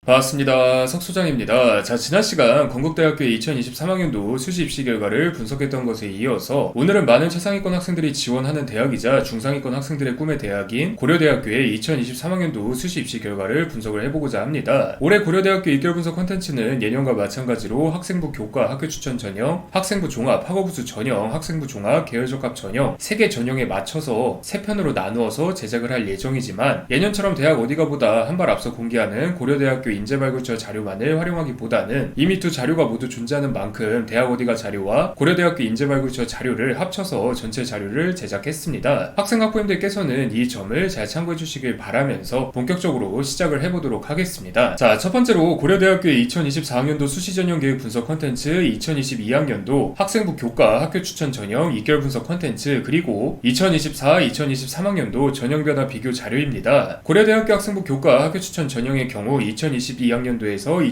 반갑습니다. 석소장입니다. 자, 지난 시간 건국대학교의 2023학년도 수시 입시 결과를 분석했던 것에 이어서 오늘은 많은 최상위권 학생들이 지원하는 대학이자 중상위권 학생들의 꿈의 대학인 고려대학교의 2023학년도 수시 입시 결과를 분석을 해보고자 합니다. 올해 고려대학교 입결 분석 콘텐츠는 예년과 마찬가지로 학생부 교과 학교 추천 전형, 학생부 종합 학업우수 전형, 학생부 종합 계열적합 전형 3개 전형에 맞춰서 3편으로 나누어서 제작을 할 예정이지만 예년처럼 대학 어디가보다 한 발 앞서 공개하는 고려대학교 인재발굴처 자료만을 활용하기보다는 이미 두 자료가 모두 존재하는 만큼 대학 어디가 자료와 고려대학교 인재발굴처 자료를 합쳐서 전체 자료를 제작했습니다. 학생학부님들께서는 이 점을 잘 참고해 주시길 바라면서 본격적으로 시작을 해보도록 하겠습니다. 자, 첫 번째로 고려대학교의 2024학년도 수시전형 계획 분석 콘텐츠, 2022학년도 학생부 교과 학교 추천 전형 입결 분석 콘텐츠, 그리고 2024, 2023학년도 전형변화 비교 자료입니다. 고려대학교 학생부 교과 학교 추천 전형의 경우 2022학년도에서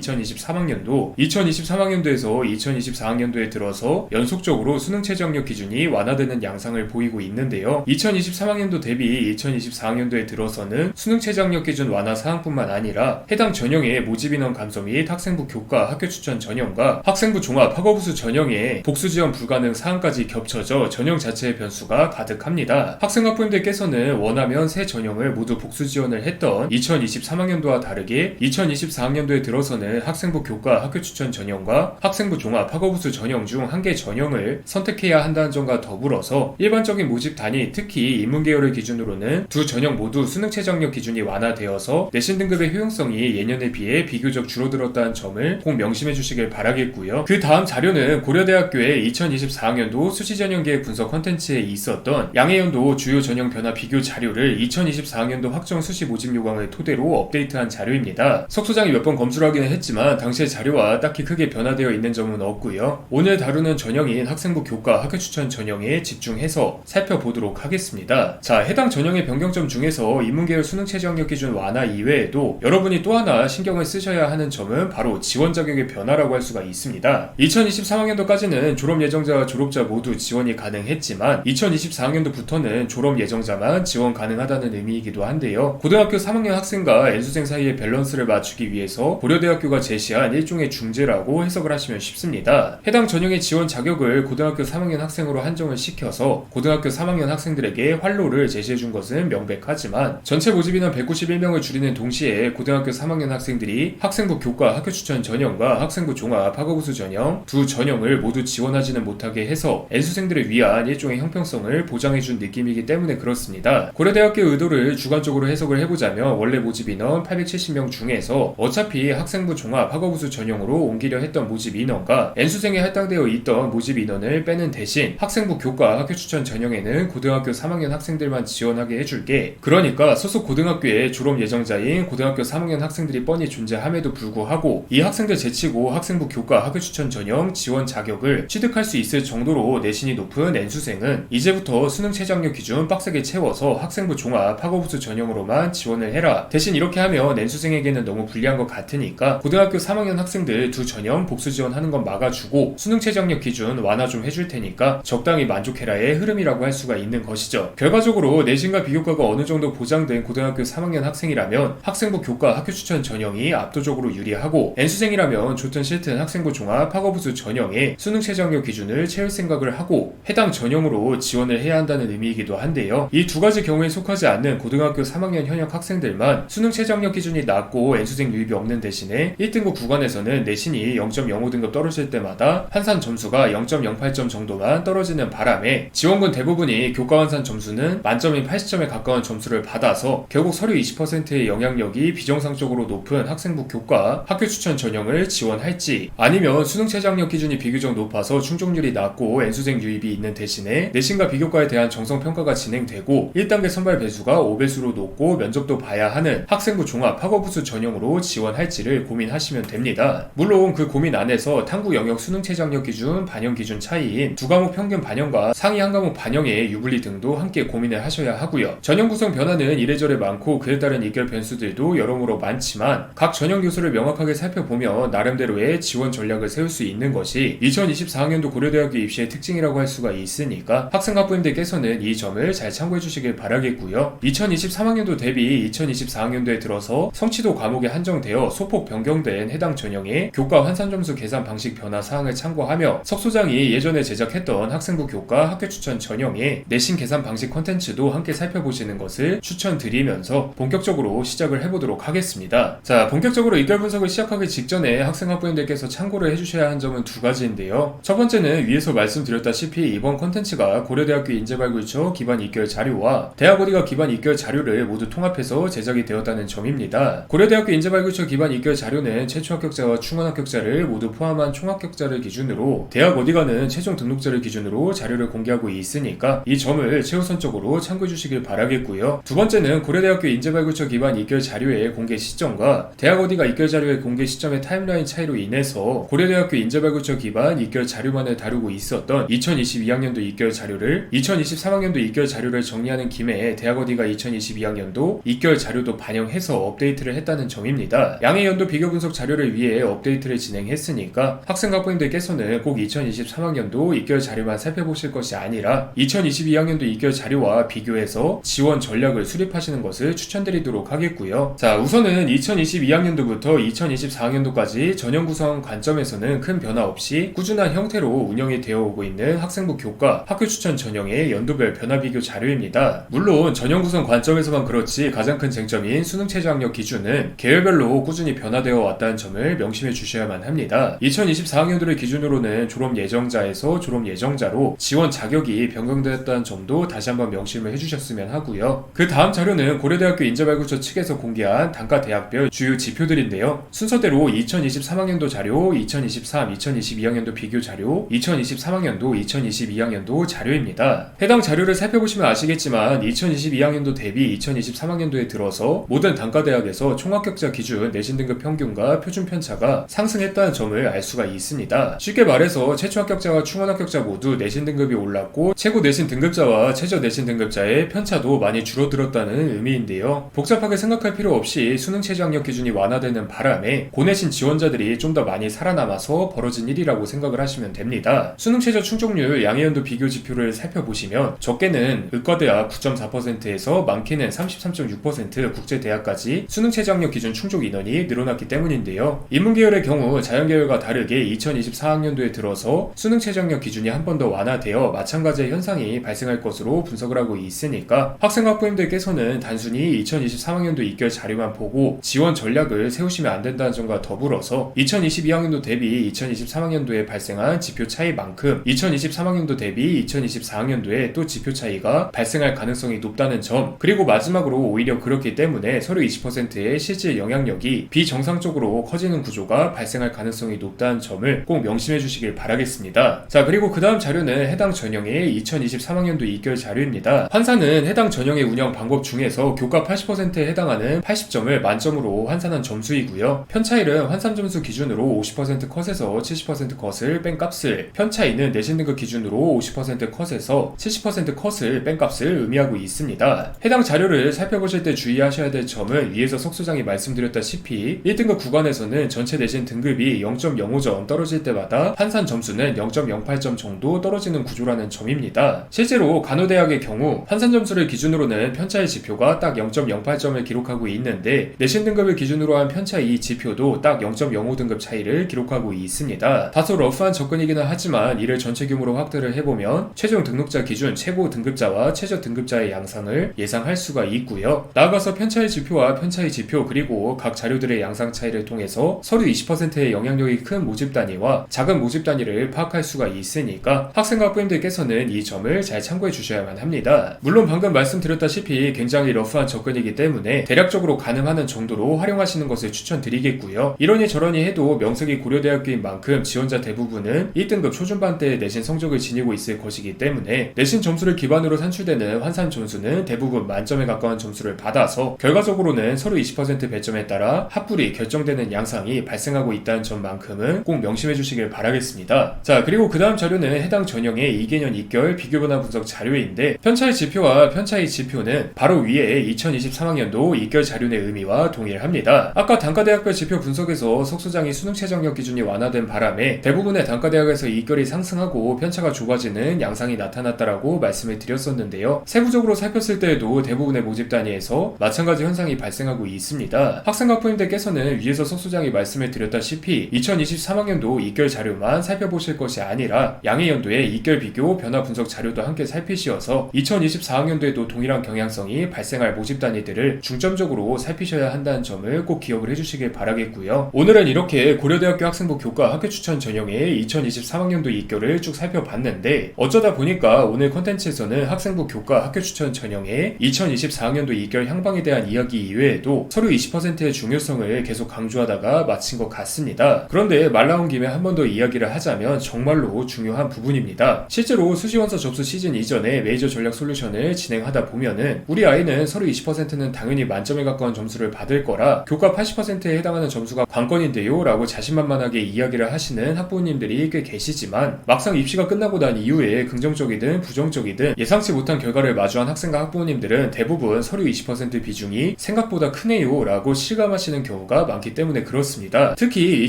2023학년도, 2023학년도에서 2024학년도에 들어서 연속적으로 수능 최저학력 기준이 완화되는 양상을 보이고 있는데요. 2023학년도 대비 2024학년도에 들어서는 수능 최저학력 기준 완화 사항뿐만 아니라 해당 전형의 모집 인원 감소 및 학생부 교과 학교 추천 전형과 학생부 종합 학업우수 전형의 복수 지원 불가능 사항까지 겹쳐져 전형 자체의 변수가 가득합니다. 학생학부님들께서는 원하면 새 전형을 모두 복수 지원을 했던 2023학년도와 다르게 2024학년도에 들어서는 학생부 교과 학교 추천 전형과 학생부 종합 학업우수 전형 중 한 개 전형을 선택해야 한다는 점과 더불어서 일반적인 모집 단위, 특히 인문계열을 기준으로는 두 전형 모두 수능 최저학력 기준이 완화되어서 내신 등급의 효용성이 예년에 비해 비교적 줄어들었다는 점을 꼭 명심해 주시길 바라겠고요. 그 다음 자료는 고려대학교의 2024학년도 수시전형 계획 분석 콘텐츠에 있었던 양해연도 주요 전형 변화 비교 자료를 2024학년도 확정 수시 모집 요강을 토대로 업데이트한 자료입니다. 석소장이 몇 번 검수를 하기는 했지만 당시의 자료와 딱히 크게 변화되어 있는 점은 없고요. 오늘 다루는 전형인 학생부 교과 학교 추천 전형에 집중해서 살펴보도록 하겠습니다. 자, 해당 전형의 변경점 중에서 인문계열 수능 최저학력 기준 완화 이외에도 여러분이 또 하나 신경을 쓰셔야 하는 점은 바로 지원 자격의 변화라고 할 수가 있습니다. 2023학년도까지는 졸업 예정자와 졸업자 모두 지원이 가능했지만 2024학년도부터는 졸업 예정자만 지원 가능하다는 의미이기도 한데요. 고등학교 3학년 학생과 N수생 사이의 밸런스를 맞추기 위해서 고려대학교가 제시한 일종의 중재라고 해석을 하시면 쉽습니다. 해당 전형의 지원 자격을 고등학교 3학년 학생으로 한정을 시켜서 고등학교 3학년 학생들에게 활로를 제시해준 것은 명백하지만 전체 모집 인원 191명을 줄이는 동시에 고등학교 3학년 학생들이 학생부 교과 학교 추천 전형과 학생부 종합 학업우수 전형 두 전형을 모두 지원하지는 못하게 해서 N수생들을 위한 일종의 형평성을 보장해준 느낌이기 때문에 그렇습니다. 고려대학교 의도를 주관적으로 해석을 해보자면 원래 모집 인원 870명 중에서 어차피 학생부 종합 학업우수 전형으로 옮기려 했던 모집 인원과 N수생에 할당되어 있던 모집 인원을 빼는 대신 학생부 교과 학교 추천 전형에는 고등학교 3학년 학생들만 지원하게 해줄게. 그러니까 소속 고등학교에 졸업 예정자인 고등학교 3학년 학생들이 뻔히 존재함에도 불구하고 이 학생들 제치고 학생부 교과 학교 추천 전형 지원 자격을 취득할 수 있을 정도로 내신이 높은 N수생은 이제부터 수능 최저학력 기준 빡세게 채워서 학생부 종합 학업우수 전형으로만 지원을 해라. 대신 이렇게 하면 N수생에게는 너무 불리한 것 같으니까 고등학교 3학년 학생들 두 전형 복수 지원하는 건 막아주고 수능 최저학력 기준 완화 좀 해줄 테니까 적당히 만족해라의 흐름이라고 할 수가 있는 것이죠. 결과적으로 내신과 비교과가 어느 정도 보장된 고등학교 3학년 학생이라면 학생부 교과 학교 추천 전형이 압도적으로 유리하고 N수생이라면 좋든 싫든 학생부 종합 학업우수 전형에 수능 최저학력 기준을 채울 생각을 하고 해당 전형으로 지원을 해야 한다는 의미이기도 한데요. 이 두 가지 경우에 속하지 않는 고등학교 3학년 현역 학생들만 수능 최저학력 기준이 낮고 N수생 유입이 없는 대신에 1등급 구간에서는 내신이 0.05등급 떨어질 때마다 환산 점수가 0.08점 정도만 떨어지는 바람에 지원군 대부분이 교과 환산 점수는 만점인 80점에 가까운 점수를 받아서 결국 서류 20%의 영향력이 비정상적으로 높은 학생부 교과 학교 추천 전형을 지원할지 아니면 수능 최저학력 기준이 비교적 높아서 충족률이 낮고 N수생 유입이 있는 대신에 내신과 비교과에 대한 정성평가가 진행되고 1단계 선발 배수가 5배수로 높고 면접도 봐야 하는 학생부 종합 학업우수 전형으로 지원할지를 고민하시면 됩니다. 물론 그 고민 안에서 탐구 영역 수능 최저학력 기준 반영 기준 차이인 두 과목 평균 반영과 상위 한 과목 반영의 유불리 등도 함께 고민을 하셔야 하고요. 전형 구성 변화는 이래저래 많고 그에 따른 입결 변수들도 여러모로 많지만 각 전형 요소를 명확하게 살펴보면 나름대로의 지원 전략을 세울 수 있는 것이 2024학년도 고려대학교 입시의 특징이라고 할 수가 있으니까 학생학부님들께서는 이 점을 잘 참고해 주시길 바라겠고요. 2023학년도 대비 2024학년도에 들어서 성취도 과목의 한정되어 소폭 변경된 해당 전형의 교과 환산 점수 계산 방식 변화 사항을 참고하며 석 소장이 예전에 제작했던 학생부 교과 학교 추천 전형의 내신 계산 방식 콘텐츠도 함께 살펴보시는 것을 추천드리면서 본격적으로 시작을 해보도록 하겠습니다. 자, 본격적으로 이결 분석을 시작하기 직전에 학생 학부모님들께서 참고를 해주셔야 하는 점은 두 가지인데요. 첫 번째는 위에서 말씀드렸다시피 이번 콘텐츠가 고려대학교 인재발굴처 기반 입결 자료와 대학 어디가 기반 입결 자료를 모두 통합해서 제작이 되었다는 점입니다. 고려대학교 인재발굴처 기반 입결 자료는 최초 합격자와 충원 합격자를 모두 포함한 총합격자를 기준으로 대학 어디가는 최종 등록자를 기준으로 자료를 공개하고 있으니까 이 점을 최우선적으로 참고해 주시길 바라겠고요. 두 번째는 고려대학교 인재발굴처 기반 입결 자료의 공개 시점과 대학 어디가 입결 자료의 공개 시점의 타임라인 차이로 인해서 고려대학교 인재발굴처 기반 입결 자료만을 다루고 있었던 2022학년도 입결 자료를 2023학년도 입결 자료를 정리하는 김에 대학 어디가 2022학년도 입결 자료도 반영해서 업데이트를 했다는 점입니다. 양의 연도 비교 분석 자료를 위해 업데이트를 진행했으니까 학생 학부모님들께서는 꼭 2023학년도 입결 자료만 살펴보실 것이 아니라 2022학년도 입결 자료와 비교해서 지원 전략을 수립하시는 것을 추천드리도록 하겠고요. 자, 우선은 2022학년도부터 2024학년도까지 전형 구성 관점에서는 큰 변화 없이 꾸준한 형태로 운영이 되어 오고 있는 학생부 교과 학교 추천 전형의 연도별 변화 비교 자료입니다. 물론 전형 구성 관점에서만 그렇지 가장 큰 쟁점인 수능 최저 학력 기준은 계열별로 꾸준히 변화되어 왔다는 점을 명심해 주셔야만 합니다. 2024학년도를 기준으로는 졸업 예정자에서 졸업 예정자로 지원 자격이 변경되었다는 점도 다시 한번 명심을 해주셨으면 하고요. 그 다음 자료는 고려대학교 인재발굴처 측에서 공개한 단과 대학별 주요 지표들인데요. 순서대로 2023학년도 자료, 2023, 2022학년도 비교 자료, 2023학년도, 2022학년도 자료입니다. 해당 자료를 살펴보시면 아시겠지만 2022학년도 대비 2023학년도에 들어서 모든 단과대학에서 총합격자 기준 내신 등급 평균과 표준 편차가 상승했다는 점을 알 수가 있습니다. 쉽게 말해서 최초 합격자와 충원 합격자 모두 내신 등급이 올랐고 최고 내신 등급자와 최저 내신 등급자의 편차도 많이 줄어들었다는 의미인데요. 복잡하게 생각할 필요 없이 수능 최저 학력 기준이 완화되는 바람에 고내신 지원자들이 좀 더 많이 살아남아서 벌어진 일이라고 생각을 하시면 됩니다. 수능 최저 충족률 양해연도 비교 지표를 살펴보시면 적게는 의과대학 9.4%에서 많게는 33.6% 국제대학까지 수능 최저 학력 기준 충족 인원이 늘어났기 때문인데요. 인문계열의 경우 자연계열과 다르게 2024학년도에 들어서 수능 최저 학력 기준이 한 번 더 완화되어 마찬가지의 현상이 발생할 것으로 분석을 하고 있으니까 학생 학부모님들께서는 단순히 2023학년도 입결 자료만 보고 지원 전략을 세우시면 안 된다는 점과 더불어서 2022학년도 대비 2023학년도에 발생한 지표 차이만큼 2023학년도 대비 2024학년도에 또 지표 차이가 발생할 가능성이 높다는 점, 그리고 마지막으로 오히려 그렇기 때문에 서류 20%의 실질 영향력이 비정상적으로 커지는 구조가 발생할 가능성이 높다는 점을 꼭 명심해 주시길 바라겠습니다. 자, 그리고 그 다음 자료는 해당 전형의 2023학년도 입결 자료입니다. 환산은 해당 전형의 운영 방법 중에서 교과 80%에 해당하는 80점을 만점으로 환산한 점수이고요. 편차일은 환산 점수 기준으로 50% 컷에서 70% 컷을 뺀 값을, 편차이는 내신 등급 기준으로 50% 컷에서 70% 컷을 뺀 값을 의미하고 있습니다. 해당 자료를 살펴보실 때 주의하셔야 될 점은 위에서 석 소장이 말씀드렸다시피 1등급 구간에서는 전체 내신 등급이 0.05점 떨어질 때마다 환산 점수는 0.08점 정도 떨어지는 구조라는 점입니다. 실제로 간호대학의 경우 환산 점수를 기준으로는 편차의 지표가 딱 0.08점을 기록하고 있는데 내신 등급을 기준으로 한 편차의 지표도 딱 0.05등급 차이를 기록하고 있습니다. 다소 러프한 접근이기는 하지만 이를 전체 규모로 확대를 해보면 최종 등록자 기준 최고 등급자와 최저 등급자의 양상을 예상할 수가 있고요. 나아가서 편차의 지표와 편차의 지표 그리고 각 자료들의 양상 차이를 통해서 서류 20%의 영향력이 큰 모집 단위와 작은 모집 단위를 파악할 수가 있으니까 학생 학부모님들께서는 이 점을 잘 참고해 주셔야만 합니다. 물론 방금 말씀드렸다시피 굉장히 러프한 접근이기 때문에 대략적으로 가능한 정도로 활용하시는 것을 추천드리겠고요. 이러니 저러니 해도 명색이 고려대학교인 만큼 지원자 대부분은 1등급 초중반 때 내신 성적을 지니고 있을 것이기 때문에 내신 점수를 기반으로 산출되는 환산 점수는 대부분 만점에 가까운 점수를 받아서 결과적으로는 서류 20% 배점에 따라 합불이 결정되는 양상이 발생하고 있다는 점만큼은 꼭 명심해 주시길 바라겠습니다. 자, 그리고 그 다음 자료는 해당 전형의 2개년 입결 비교변화 분석 자료인데 편차의 지표와 편차의 지표는 바로 위에 2023학년도 입결 자료의 의미와 동일합니다. 아까 단과대학별 지표 분석에서 석 소장이 수능 최저학력 기준이 완화된 바람에 대부분의 단과대학에서 입결이 상승하고 편차가 좁아지는 양상이 나타났다라고 말씀을 드렸었는데요. 세부적으로 살폈을 때에도 대부분의 모집 단위에서 마찬가지 현상이 발생하고 있습니다. 학생과 학부모님들께서는 위에서 석 소장이 말씀을 드렸다시피 2023학년도 입결 자료만 살펴보실 것이 아니라 양해 연도의 입결 비교 변화 분석 자료도 함께 살피시어서 2024학년도에도 동일한 경향성이 발생할 모집 단위들을 중점적으로 살피셔야 한다는 점을 꼭 기억을 해주시길 바라겠고요. 오늘은 이렇게 고려대학교 학생부 교과 학교 추천 전형의 2023학년도 입결을 쭉 살펴봤는데 어쩌다 보니까 오늘 컨텐츠에서는 학생부 교과 학교 추천 전형의 2024학년도 입결 향방에 대한 이야기 이외에도 서류 20%의 중요성을 계속 강조하다가 마친 것 같습니다. 그런데 말 나온 김에 한 번 더 이야기를 하자면 정말로 중요한 부분입니다. 실제로 수시원서 접수 시즌 이전에 메이저 전략 솔루션을 진행하다 보면은 우리 아이는 서류 20%는 당연히 만점에 가까운 점수를 받을 거라 교과 80%에 해당하는 점수가 관건인데요 라고 자신만만하게 이야기를 하시는 학부모님들이 꽤 계시지만 막상 입시가 끝나고 난 이후에 긍정적이든 부정적이든 예상치 못한 결과를 마주한 학생과 학부모님들은 대부분 서류 20% 비중이 생각보다 크네요 라고 실감하시는 경우가 많기 때문에 그렇습니다. 특히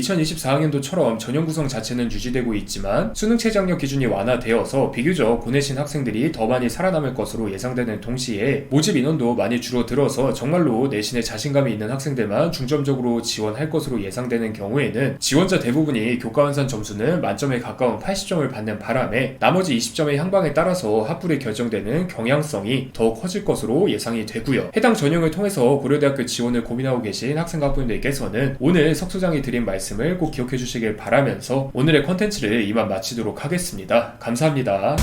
2024학년도처럼 전형 구성 자체는 유지되고 있지만 수능 최저학력 기준이 완화되어서 비교적 고내신 학생들이 더 많이 살아남을 것으로 예상되는 동시에 모집 인원도 많이 줄어들어서 정말로 내신에 자신감이 있는 학생들만 중점적으로 지원할 것으로 예상되는 경우에는 지원자 대부분이 교과 환산 점수는 만점에 가까운 80점을 받는 바람에 나머지 20점의 향방에 따라서 합불이 결정되는 경향성이 더욱 커질 것으로 예상이 되고요. 해당 전형을 통해서 고려대학교 지원을 고민하고 계신 학생과 학부모님들께서는 오늘 석 소장이 드린 말씀을 꼭 기억해 주시길 바라면서 오늘의 컨텐츠를 이만 마치도록 하겠습니다. 감사합니다.